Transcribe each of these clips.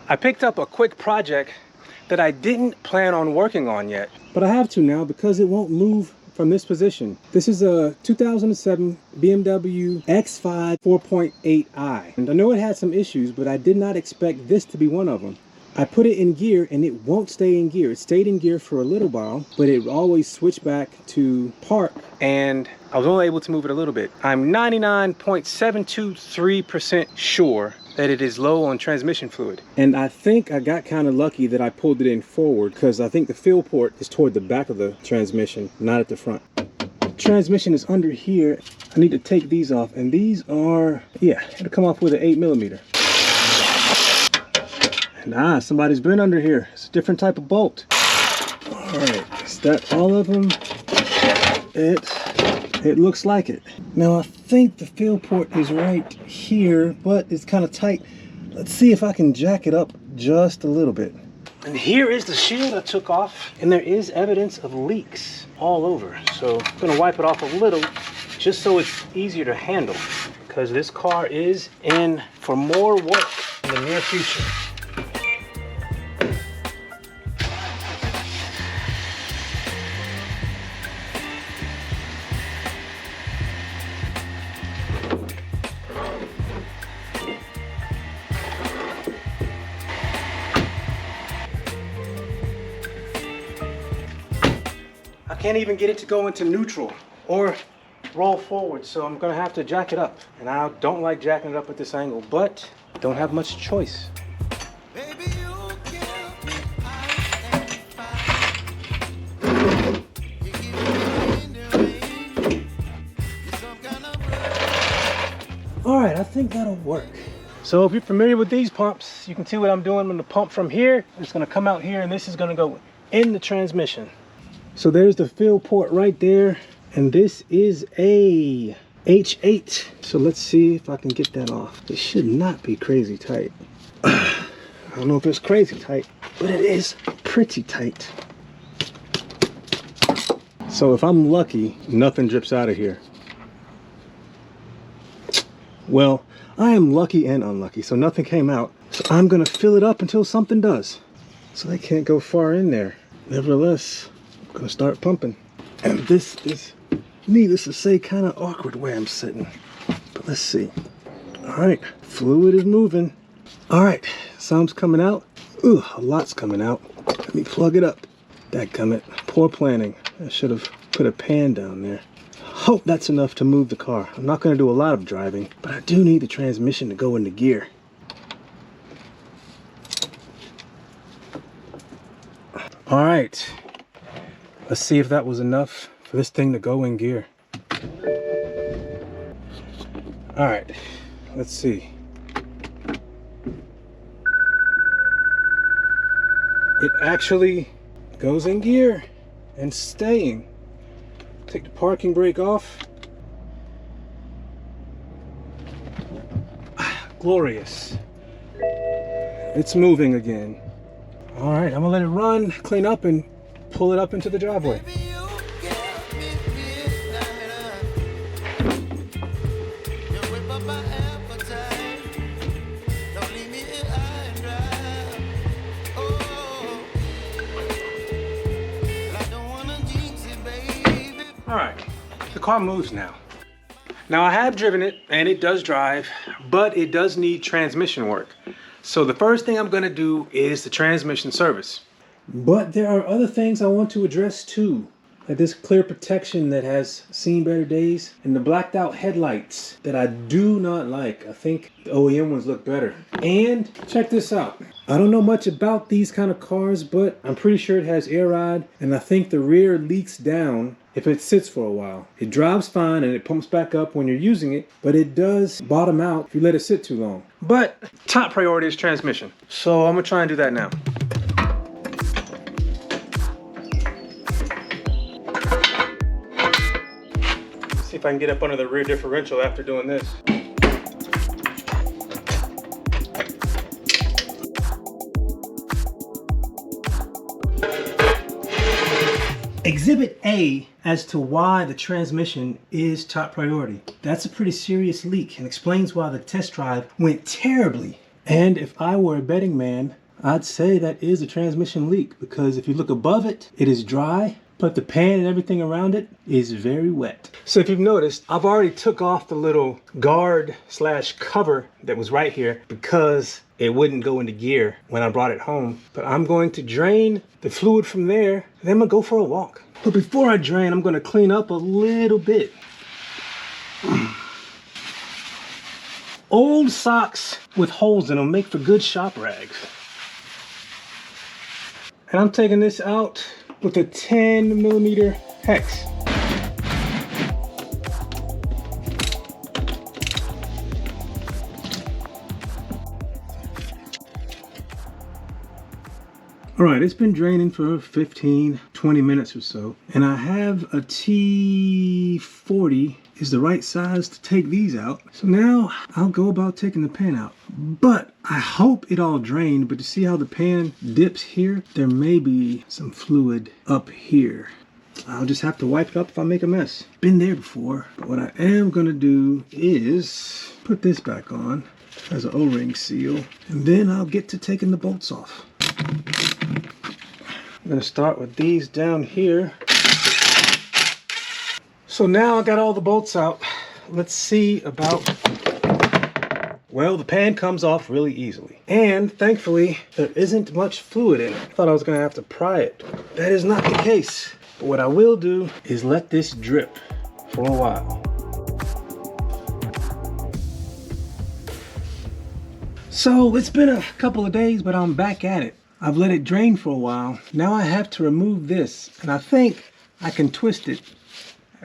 I picked up a quick project that I didn't plan on working on yet, but I have to now because it won't move from this position. This is a 2007 BMW X5 4.8i. And I know it had some issues, but I did not expect this to be one of them. I put it in gear and it won't stay in gear. It stayed in gear for a little while, but it always switched back to park, and I was only able to move it a little bit. I'm 99.723% sure that it is low on transmission fluid. And I think I got kind of lucky that I pulled it in forward, because I think the fill port is toward the back of the transmission, not at the front. Transmission is under here. I need to take these off, and these are, yeah, it'll come off with an 8mm. Nah, somebody's been under here. It's a different type of bolt. All right, is that all of them? It looks like it. Now I think the fill port is right here, but it's kind of tight. Let's see if I can jack it up just a little bit. And here is the shield I took off, and there is evidence of leaks all over. So I'm gonna wipe it off a little, just so it's easier to handle, because this car is in for more work in the near future. I can't even get it to go into neutral or roll forward, so I'm gonna have to jack it up. And I don't like jacking it up at this angle, but don't have much choice. All right, I think that'll work. So if you're familiar with these pumps, you can see what I'm doing. I'm gonna pump from here. It's gonna come out here, and this is gonna go in the transmission. So there's the fill port right there, and this is a H8. So let's see if I can get that off. It should not be crazy tight. I don't know if it's crazy tight, but it is pretty tight. So if I'm lucky, nothing drips out of here. Well, I am lucky and unlucky, so nothing came out. So I'm gonna fill it up until something does. So they can't go far in there. Nevertheless, I'm gonna start pumping. And this is, needless to say, kind of awkward where I'm sitting. But let's see. All right, fluid is moving. All right, some's coming out. Ooh, a lot's coming out. Let me plug it up. Dadgummit, poor planning. I should have put a pan down there. Hope that's enough to move the car. I'm not gonna do a lot of driving, but I do need the transmission to go into gear. All right. Let's see if that was enough for this thing to go in gear. All right, let's see. It actually goes in gear and staying. Take the parking brake off. Glorious. It's moving again. All right, I'm gonna let it run, clean up, and pull it up into the driveway. All right, the car moves now. Now I have driven it and it does drive, but it does need transmission work. So the first thing I'm gonna do is the transmission service. But there are other things I want to address too. Like this clear protection that has seen better days, and the blacked out headlights that I do not like. I think the OEM ones look better. And check this out. I don't know much about these kind of cars, but I'm pretty sure it has air ride, and I think the rear leaks down if it sits for a while. It drives fine and it pumps back up when you're using it, but it does bottom out if you let it sit too long. But top priority is transmission. So I'm gonna try and do that now. See if I can get up under the rear differential after doing this. Exhibit A as to why the transmission is top priority. That's a pretty serious leak and explains why the test drive went terribly. And if I were a betting man, I'd say that is a transmission leak, because if you look above it, it is dry, but the pan and everything around it is very wet. So if you've noticed, I've already took off the little guard slash cover that was right here because it wouldn't go into gear when I brought it home. But I'm going to drain the fluid from there, and then I'm gonna go for a walk. But before I drain, I'm gonna clean up a little bit. Old socks with holes in them make for good shop rags. And I'm taking this out with a 10mm hex. All right, it's been draining for 15, 20 minutes or so. And I have a T40 is the right size to take these out. So now I'll go about taking the pan out. But I hope it all drained, but to see how the pan dips here, there may be some fluid up here. I'll just have to wipe it up if I make a mess. Been there before. But what I am gonna do is put this back on as an O-ring seal, and then I'll get to taking the bolts off. I'm gonna start with these down here. So now I got all the bolts out. Let's see about, well, the pan comes off really easily. And thankfully, there isn't much fluid in it. I thought I was gonna have to pry it. That is not the case. But what I will do is let this drip for a while. So it's been a couple of days, but I'm back at it. I've let it drain for a while. Now I have to remove this, and I think I can twist it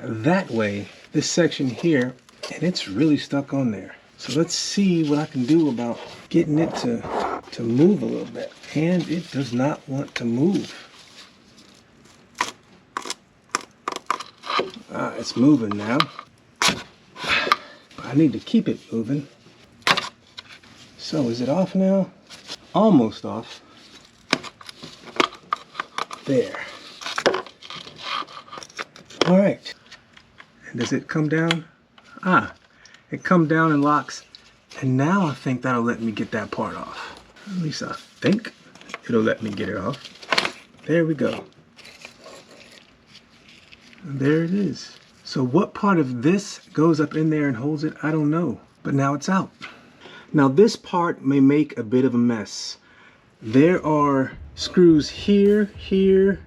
that way, this section here, and it's really stuck on there. So let's see what I can do about getting it to move a little bit. And it does not want to move. It's moving now. I need to keep it moving. So is it off now? Almost off. There. All right. And does it come down? It come down and locks. And now I think that'll let me get that part off. At least I think it'll let me get it off. There we go. And there it is. So what part of this goes up in there and holds it, I don't know. But now it's out. Now this part may make a bit of a mess. There are screws here, here,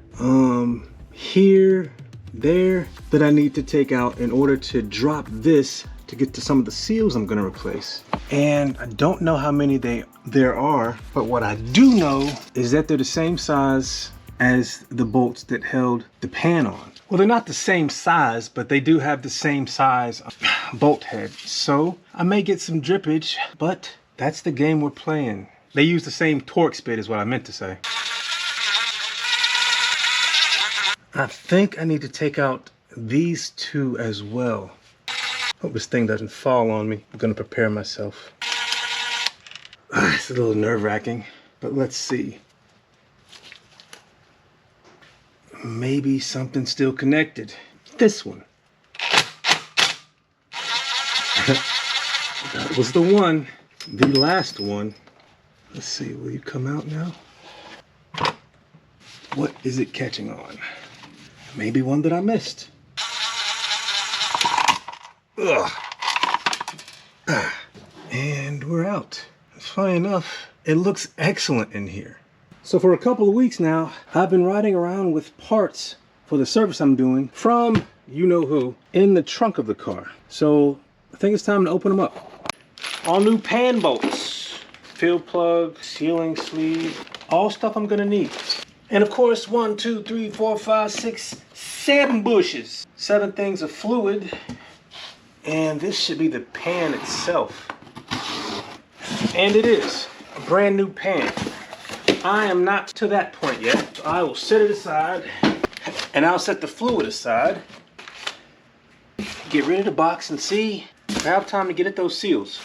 there that I need to take out in order to drop this to get to some of the seals I'm gonna replace. And I don't know how many there are, but what I do know is that they're the same size as the bolts that held the pan on. Well, they're not the same size, but they do have the same size bolt head. So I may get some drippage, but that's the game we're playing. They use the same torque spit is what I meant to say. I think I need to take out these two as well. Hope this thing doesn't fall on me. I'm gonna prepare myself. It's a little nerve-wracking, but let's see. Maybe something's still connected. This one. That was the one, the last one. Let's see, will you come out now? What is it catching on? Maybe one that I missed. Ugh. And we're out. Funny enough, it looks excellent in here. So for a couple of weeks now, I've been riding around with parts for the service I'm doing from you know who in the trunk of the car. So I think it's time to open them up. All new pan bolts, fill plug, sealing sleeve, all stuff I'm gonna need. And of course, 1, 2, 3, 4, 5, 6, 7 bushes. 7 things of fluid. And this should be the pan itself. And it is a brand new pan. I am not to that point yet. So I will set it aside and I'll set the fluid aside. Get rid of the box and see if I have time to get at those seals.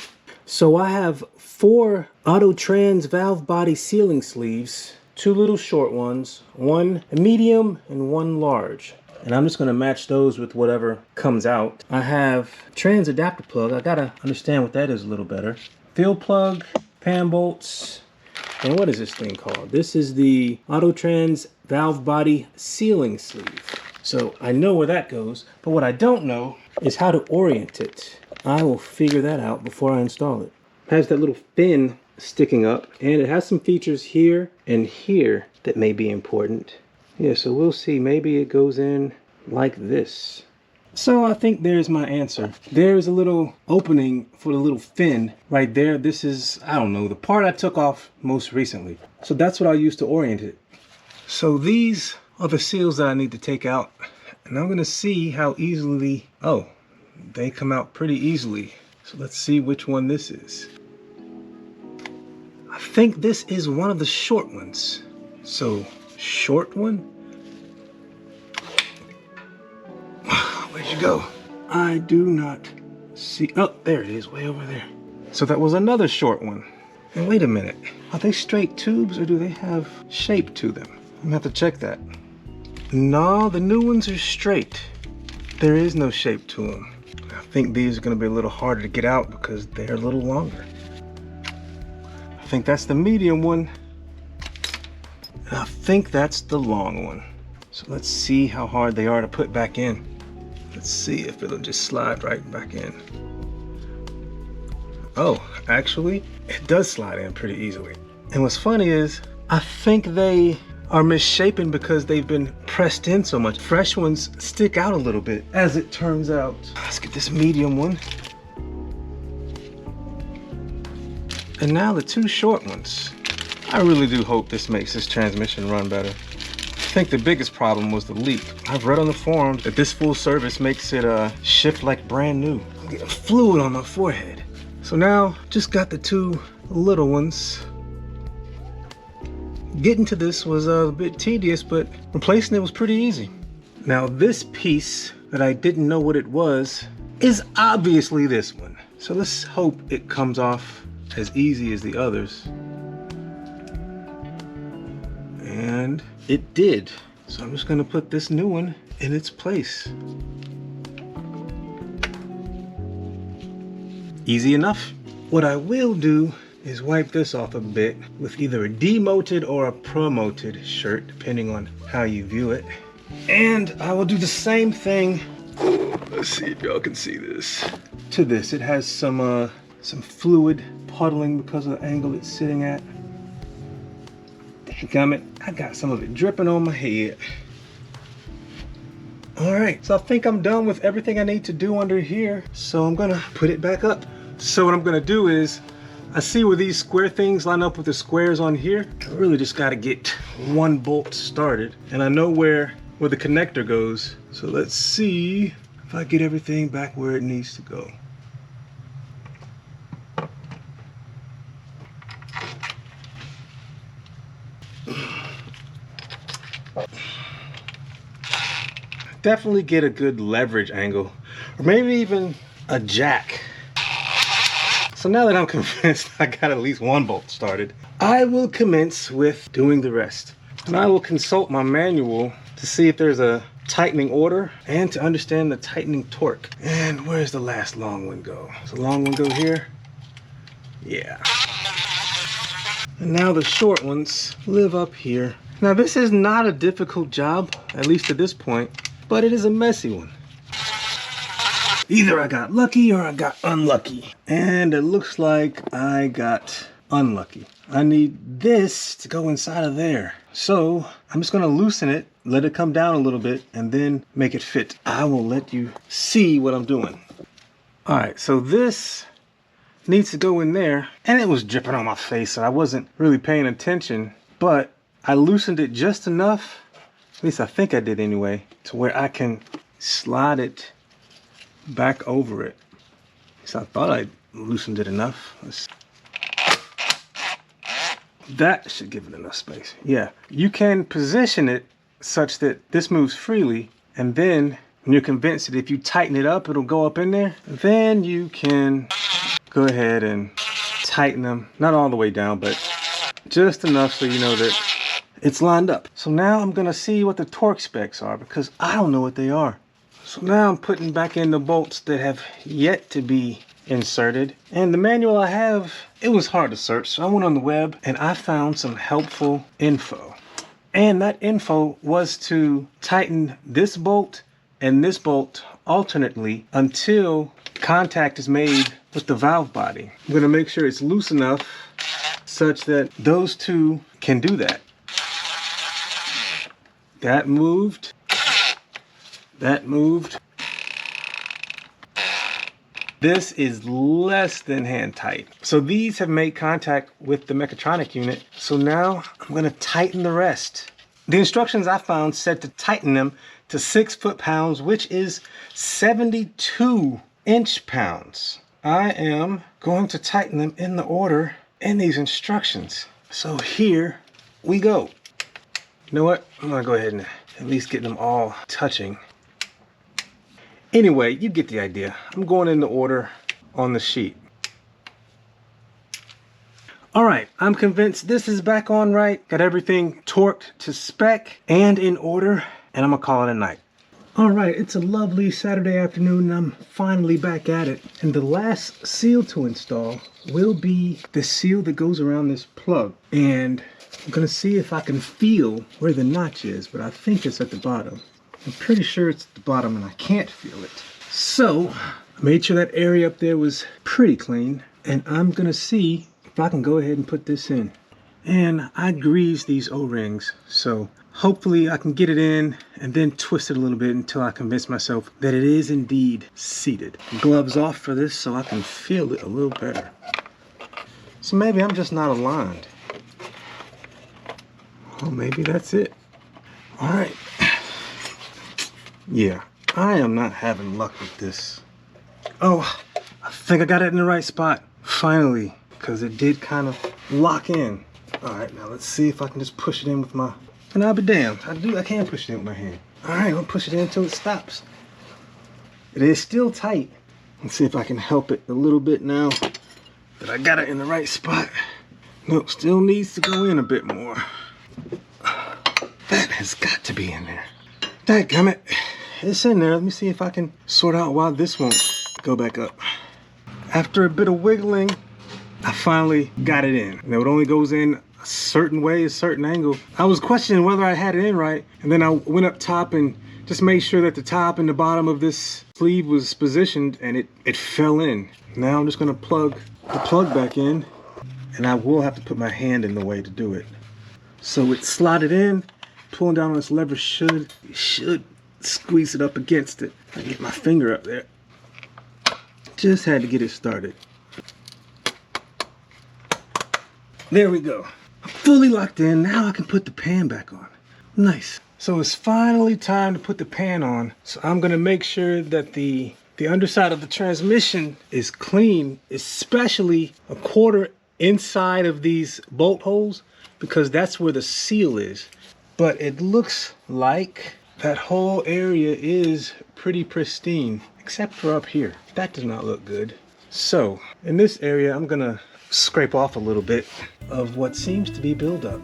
So I have 4 auto trans valve body sealing sleeves, 2 little short ones, 1 medium and 1 large. And I'm just gonna match those with whatever comes out. I have trans adapter plug. I gotta understand what that is a little better. Fill plug, pan bolts. And what is this thing called? This is the Autotrans valve body sealing sleeve. So I know where that goes, but what I don't know is how to orient it. I will figure that out before I install it. It has that little fin sticking up, and it has some features here and here that may be important. Yeah, so we'll see. Maybe it goes in like this. So I think there's my answer. There's a little opening for the little fin right there. This is, I don't know, the part I took off most recently. So that's what I'll use to orient it. So these are the seals that I need to take out. And I'm gonna see how easily, oh, they come out pretty easily. So let's see which one this is. I think this is one of the short ones. So, short one? Where'd you go? I do not see, oh, there it is, way over there. So that was another short one. And wait a minute, are they straight tubes or do they have shape to them? I'm gonna have to check that. No, the new ones are straight. There is no shape to them. I think these are gonna be a little harder to get out because they're a little longer. I think that's the medium one. And I think that's the long one. So let's see how hard they are to put back in. Let's see if it'll just slide right back in. Oh, actually, it does slide in pretty easily. And what's funny is, I think they are misshapen because they've been pressed in so much. Fresh ones stick out a little bit, as it turns out. Let's get this medium one. And now the two short ones. I really do hope this makes this transmission run better. I think the biggest problem was the leak. I've read on the forums that this full service makes it shift like brand new. I'm getting fluid on my forehead. So now, just got the two little ones. Getting to this was a bit tedious, but replacing it was pretty easy. Now this piece that I didn't know what it was is obviously this one. So let's hope it comes off as easy as the others. And it did. So I'm just gonna put this new one in its place. Easy enough. What I will do is wipe this off a bit with either a demoted or a promoted shirt, depending on how you view it. And I will do the same thing. Let's see if y'all can see this. To this, it has some fluid puddling because of the angle it's sitting at. Dadgummit, I got some of it dripping on my head. All right, so I think I'm done with everything I need to do under here. So I'm gonna put it back up. So what I'm gonna do is, I see where these square things line up with the squares on here. I really just gotta get one bolt started. And I know where the connector goes. So let's see if I get everything back where it needs to go. Definitely get a good leverage angle, or maybe even a jack. So now that I'm convinced I got at least one bolt started, I will commence with doing the rest. And I will consult my manual to see if there's a tightening order and to understand the tightening torque. And where's the last long one go? Does the long one go here? Yeah. And now the short ones live up here. Now this is not a difficult job, at least at this point, but it is a messy one. Either I got lucky or I got unlucky. And it looks like I got unlucky. I need this to go inside of there. So I'm just gonna loosen it, let it come down a little bit, and then make it fit. I will let you see what I'm doing. All right, so this needs to go in there. And it was dripping on my face, so I wasn't really paying attention, but I loosened it just enough, at least I think I did anyway, to where I can slide it back over it. So I thought I loosened it enough. That should give it enough space. Yeah, you can position it such that this moves freely, and then when you're convinced that if you tighten it up, it'll go up in there, then you can go ahead and tighten them, not all the way down, but just enough so you know that it's lined up. So now I'm gonna see what the torque specs are because I don't know what they are. So now I'm putting back in the bolts that have yet to be inserted. And the manual I have, it was hard to search, so I went on the web and I found some helpful info. And that info was to tighten this bolt and this bolt alternately until contact is made with the valve body. I'm gonna make sure it's loose enough such that those two can do that. That moved. That moved. This is less than hand tight. So these have made contact with the mechatronic unit. So now I'm gonna tighten the rest. The instructions I found said to tighten them to 6 foot-pounds, which is 72 inch-pounds. I am going to tighten them in the order in these instructions. So here we go. You know what? I'm gonna go ahead and at least get them all touching. Anyway, you get the idea. I'm going in the order on the sheet. All right, I'm convinced this is back on right. Got everything torqued to spec and in order, and I'm gonna call it a night. All right, it's a lovely Saturday afternoon and I'm finally back at it. And the last seal to install will be the seal that goes around this plug. And I'm gonna see if I can feel where the notch is, but I think it's at the bottom. I'm pretty sure it's at the bottom and I can't feel it. So I made sure that area up there was pretty clean, and I'm gonna see if I can go ahead and put this in. And I greased these O-rings, so hopefully I can get it in and then twist it a little bit until I convince myself that it is indeed seated. Gloves off for this so I can feel it a little better. So maybe I'm just not aligned. Well, maybe that's it. All right. Yeah, I am not having luck with this. Oh, I think I got it in the right spot. Finally, because it did kind of lock in. All right, now let's see if I can just push it in with my... And I'll be damned. I can push it in with my hand. All right, I'll push it in until it stops. It is still tight. Let's see if I can help it a little bit now that I got it in the right spot. Nope, still needs to go in a bit more. That has got to be in there. Dadgummit. It's in there. Let me see if I can sort out why this won't go back up. After a bit of wiggling, I finally got it in. Now it only goes in a certain way, a certain angle. I was questioning whether I had it in right, and then I went up top and just made sure that the top and the bottom of this sleeve was positioned, and it fell in. Now I'm just gonna plug the plug back in, and I will have to put my hand in the way to do it. So it's slotted in. Pulling down on this lever should squeeze it up against it. I get my finger up there. Just had to get it started. There we go. I'm fully locked in. Now I can put the pan back on. Nice. So it's finally time to put the pan on. So I'm gonna make sure that the underside of the transmission is clean, especially a quarter inside of these bolt holes, because that's where the seal is. But it looks like that whole area is pretty pristine, except for up here. That does not look good. So in this area, I'm gonna scrape off a little bit of what seems to be buildup.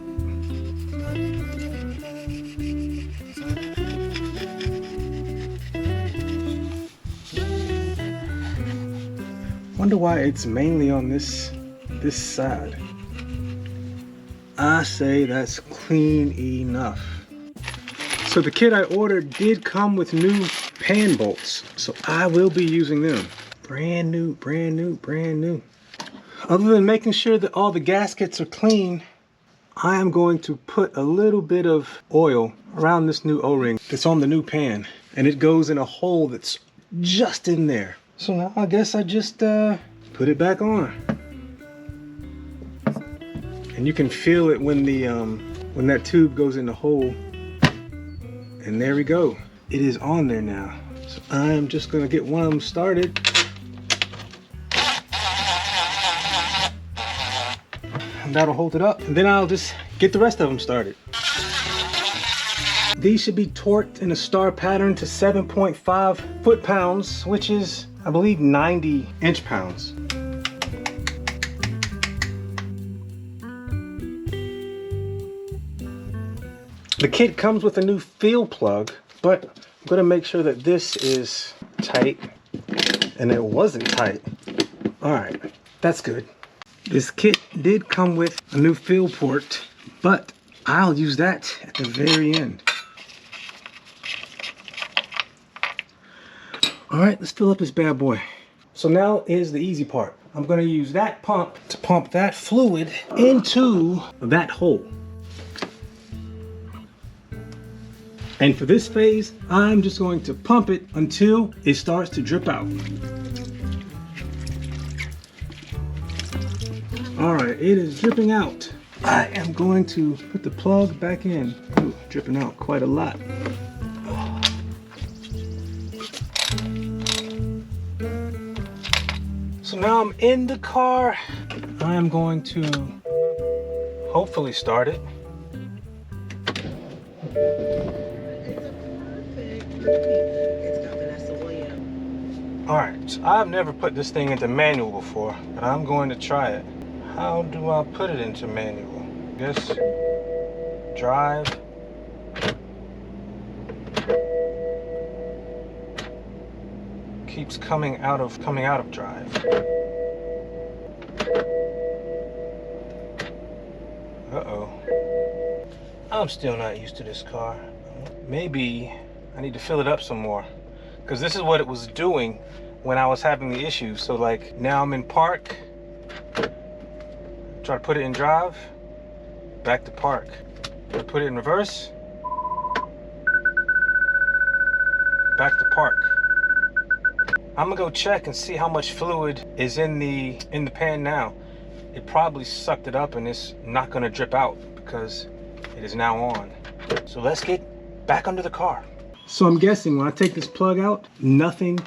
Wonder why it's mainly on this side. I say that's clean enough. So the kit I ordered did come with new pan bolts, so I will be using them. Brand new, brand new, brand new. Other than making sure that all the gaskets are clean, I am going to put a little bit of oil around this new O-ring that's on the new pan, and it goes in a hole that's just in there. So now I guess I just put it back on. And you can feel it when that tube goes in the hole. And there we go. It is on there now. So I'm just gonna get one of them started. And that'll hold it up. And then I'll just get the rest of them started. These should be torqued in a star pattern to 7.5 foot-pounds, which is, I believe, 90 inch-pounds. The kit comes with a new field plug, but I'm gonna make sure that this is tight, and it wasn't tight All right, that's good. This kit did come with a new fill port, but I'll use that at the very end. All right, let's fill up this bad boy. So now is the easy part. I'm gonna use that pump to pump that fluid into that hole. And for this phase, I'm just going to pump it until it starts to drip out. All right, it is dripping out. I am going to put the plug back in. Ooh, dripping out quite a lot. So now I'm in the car. I'm going to hopefully start it. All right, so I've never put this thing into manual before, but I'm going to try it. How do I put it into manual? I guess drive. Keeps coming out of drive. Uh-oh. I'm still not used to this car. Maybe I need to fill it up some more, because this is what it was doing when I was having the issue. So like now I'm in park. Try to put it in drive, back to park. Put it in reverse, back to park. I'm gonna go check and see how much fluid is in the pan now. It probably sucked it up and it's not gonna drip out because it is now on. So let's get back under the car. So I'm guessing when I take this plug out, nothing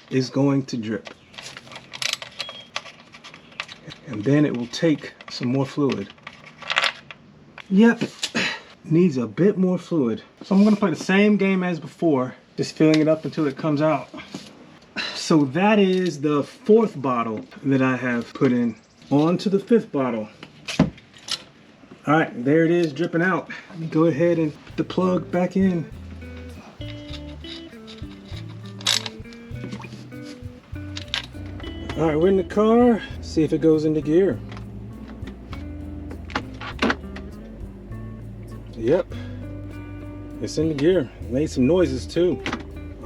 is going to drip. And then it will take some more fluid. Yep, needs a bit more fluid. So I'm gonna play the same game as before, just filling it up until it comes out. So that is the 4th bottle that I have put in. On to the 5th bottle. All right, there it is dripping out. Let me go ahead and put the plug back in. All right, we're in the car. See if it goes into gear. Yep, it's in the gear. It made some noises too.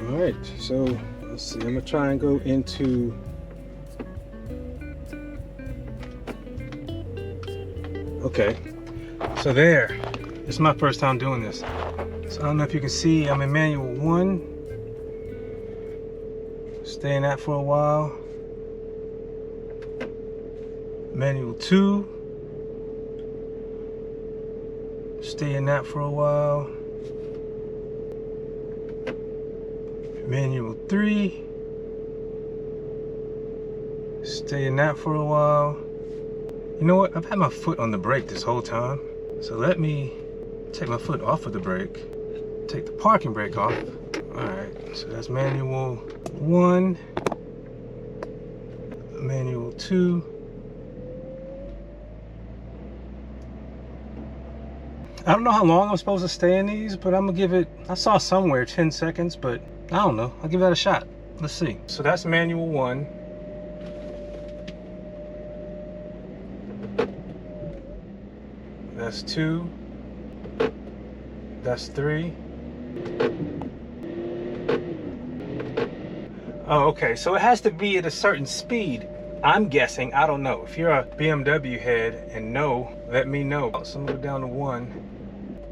All right, so let's see. I'm gonna try and go into. Okay, so there. This is my first time doing this. So I don't know if you can see. I'm in manual 1. Stay in that for a while. Manual 2. Stay in that for a while. Manual 3. Stay in that for a while. You know what? I've had my foot on the brake this whole time. So let me take my foot off of the brake. Take the parking brake off. Alright, so that's manual 1. Manual 2. I don't know how long I'm supposed to stay in these, but I'm gonna give it, I saw somewhere 10 seconds, but I don't know. I'll give that a shot. Let's see. So that's manual 1. That's 2. That's 3. Oh, okay. So it has to be at a certain speed. I'm guessing, I don't know. If you're a BMW head and know, let me know. So I'm gonna go down to 1.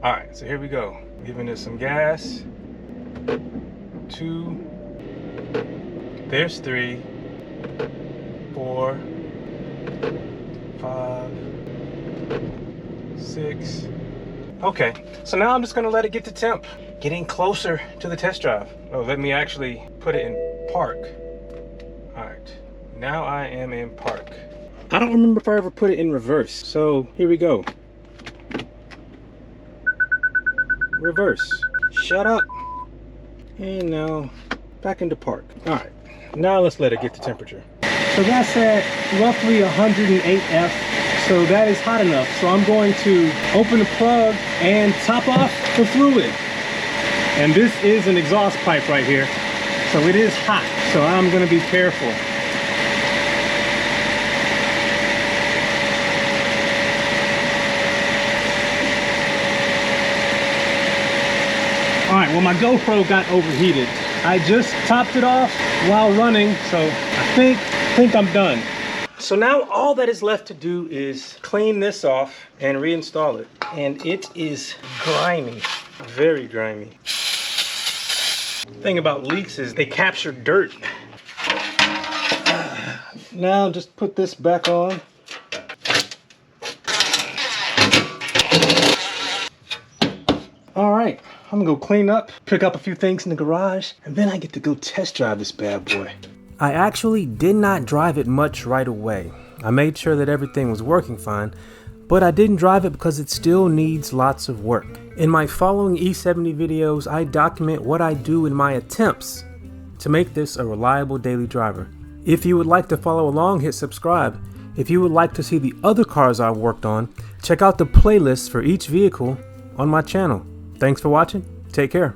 All right, so here we go. Giving it some gas. 2. There's 3. 4. 5. 6. Okay, so now I'm just gonna let it get to temp. Getting closer to the test drive. Oh, let me actually put it in park. All right, now I am in park. I don't remember if I ever put it in reverse. So here we go. Reverse. Shut up. And now back into park. All right, now let's let it get to temperature. So that's at roughly 108 F. So that is hot enough. So I'm going to open the plug and top off the fluid. And this is an exhaust pipe right here. So it is hot. So I'm gonna be careful. right, well, my GoPro got overheated. I just topped it off while running, so I think I'm done. So now all that is left to do is clean this off and reinstall it. And it is grimy, very grimy. Thing about leaks is they capture dirt. Now just put this back on. All right, I'm gonna go clean up, pick up a few things in the garage, and then I get to go test drive this bad boy. I actually did not drive it much right away. I made sure that everything was working fine, but I didn't drive it because it still needs lots of work. In my following E70 videos, I document what I do in my attempts to make this a reliable daily driver. If you would like to follow along, hit subscribe. If you would like to see the other cars I've worked on, check out the playlist for each vehicle on my channel. Thanks for watching. Take care.